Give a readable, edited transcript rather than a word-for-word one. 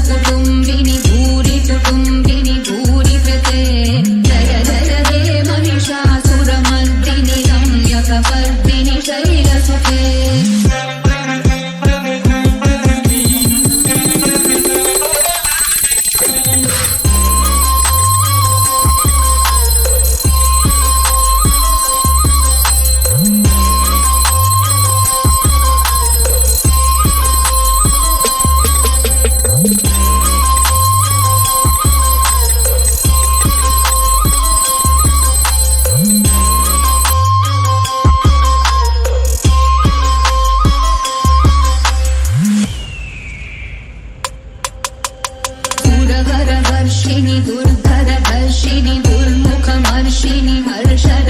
कुटुम्बिनि भूरि कुटुम्बिनि भूरि कृते जय जय हे महिषासुरमर्दिनि रम्यकपर्दिनि शैलसुते दुर्धरवर्षिणि दुर्धरधर्षिणि दुर्मुखमर्षिणि हर्षर